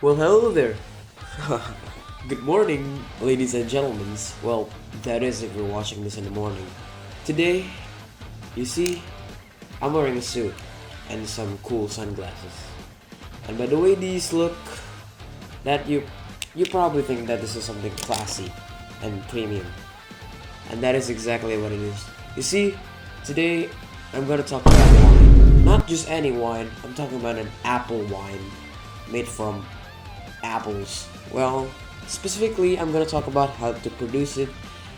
Well, hello there. Good morning, ladies and gentlemen. Well, that is if you're watching this in the morning. Today, you see, I'm wearing a suit and some cool sunglasses. And by the way these look, that you probably think that this is something classy and premium. And that is exactly what it is. You see, today I'm gonna talk about wine. Not just any wine, I'm talking about an apple wine made from apples. Well, specifically, I'm gonna talk about how to produce it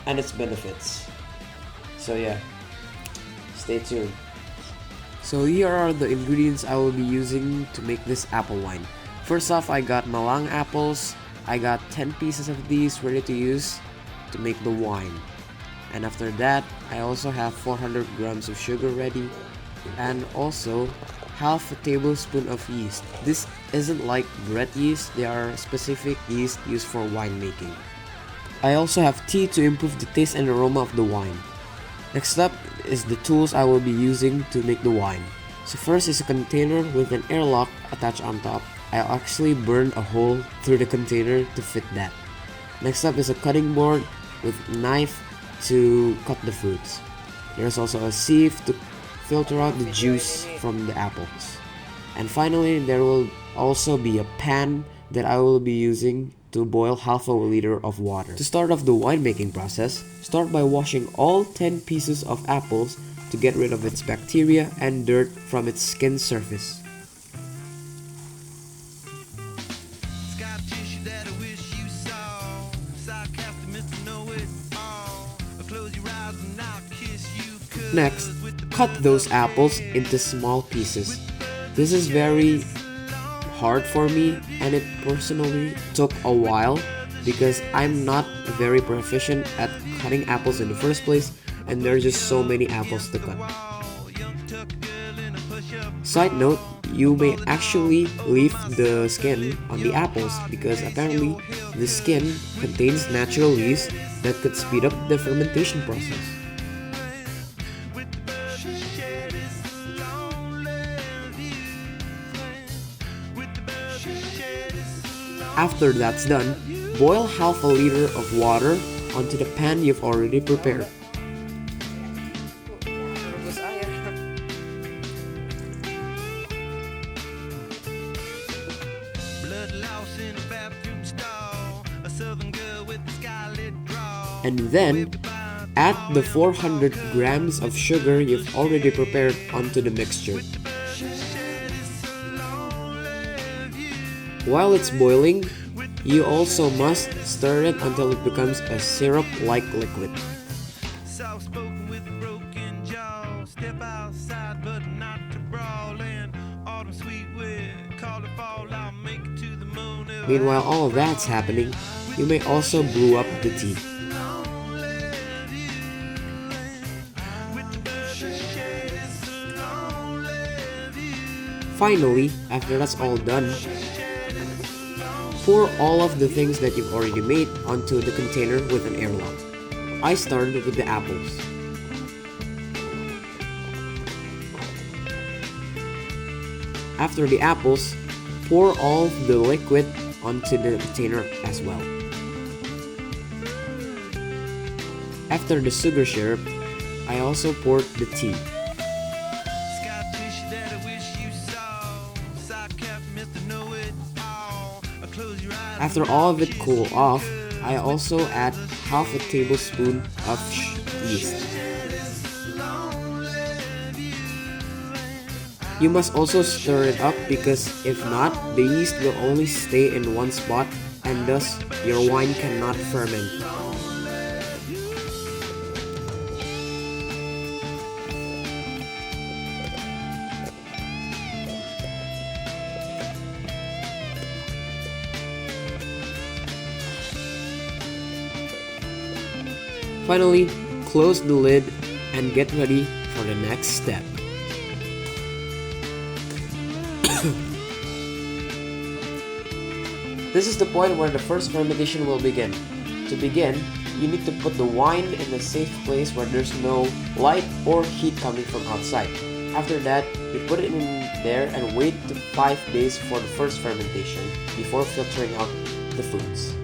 and its benefits. So yeah, stay tuned. So here are the ingredients I will be using to make this apple wine. First off, I got Malang apples. I got 10 pieces of these ready to use to make the wine. And after that, I also have 400 grams of sugar ready, and also half a tablespoon of yeast. This isn't like bread yeast, they are specific yeast used for winemaking. I also have tea to improve the taste and aroma of the wine. Next up is the tools I will be using to make the wine. So first is a container with an airlock attached on top. I actually burned a hole through the container to fit that. Next up is a cutting board with knife to cut the fruits. There's also a sieve to filter out the juice from the apples. And finally, there will also be a pan that I will be using to boil half a liter of water. To start off the winemaking process, start by washing all 10 pieces of apples to get rid of its bacteria and dirt from its skin surface. Next, cut those apples into small pieces. This is very hard for me, and it personally took a while because I'm not very proficient at cutting apples in the first place, and there are just so many apples to cut. Side note, you may actually leave the skin on the apples because apparently the skin contains natural yeast that could speed up the fermentation process. After that's done, boil half a liter of water onto the pan you've already prepared. And then, add the 400 grams of sugar you've already prepared onto the mixture. While it's boiling, you also must stir it until it becomes a syrup-like liquid. Meanwhile all of that's happening, you may also brew up the tea. Finally, after that's all done, pour all of the things that you've already made onto the container with an airlock. I started with the apples. After the apples, pour all of the liquid onto the container as well. After the sugar syrup, I also poured the tea. After all of it cool off, I also add half a tablespoon of yeast. You must also stir it up because if not, the yeast will only stay in one spot and thus your wine cannot ferment. Finally, close the lid and get ready for the next step. This is the point where the first fermentation will begin. To begin, you need to put the wine in a safe place where there's no light or heat coming from outside. After that, we put it in there and wait to 5 days for the first fermentation before filtering out the foods.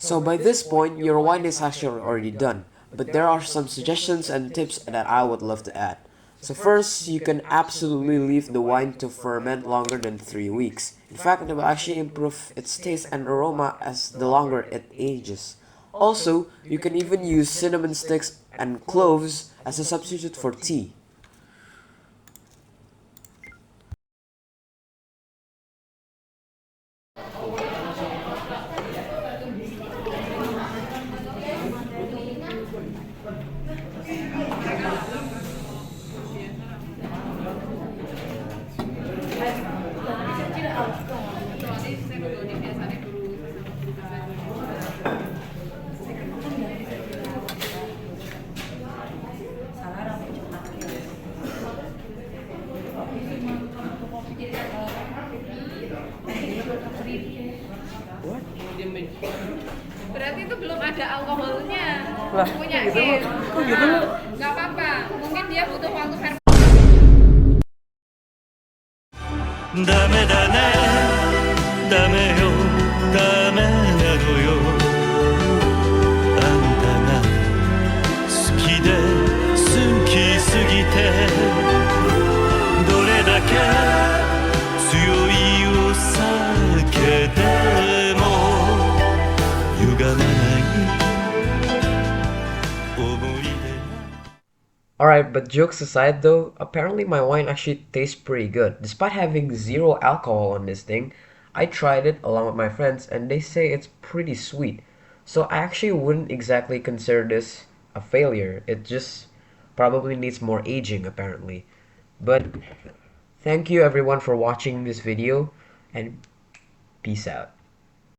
So by this point, your wine is actually already done, but there are some suggestions and tips that I would love to add. So first, you can absolutely leave the wine to ferment longer than 3 weeks. In fact, it will actually improve its taste and aroma as the longer it ages. Also, you can even use cinnamon sticks and cloves as a substitute for tea. Berarti itu belum ada alkoholnya. Lah, Punya gitu, Keane. kok gitu, Bu? Nggak apa-apa. Mungkin dia butuh waktu fermentasi. ダメだねダメよダメなのよあんたが好きで好きすぎてどれだけ強いお酒でも歪まない思い出 Alright, but jokes aside though, apparently my wine actually tastes pretty good. Despite having zero alcohol on this thing, I tried it along with my friends and they say it's pretty sweet. So I actually wouldn't exactly consider this a failure. It just probably needs more aging apparently. But thank you everyone for watching this video and peace out.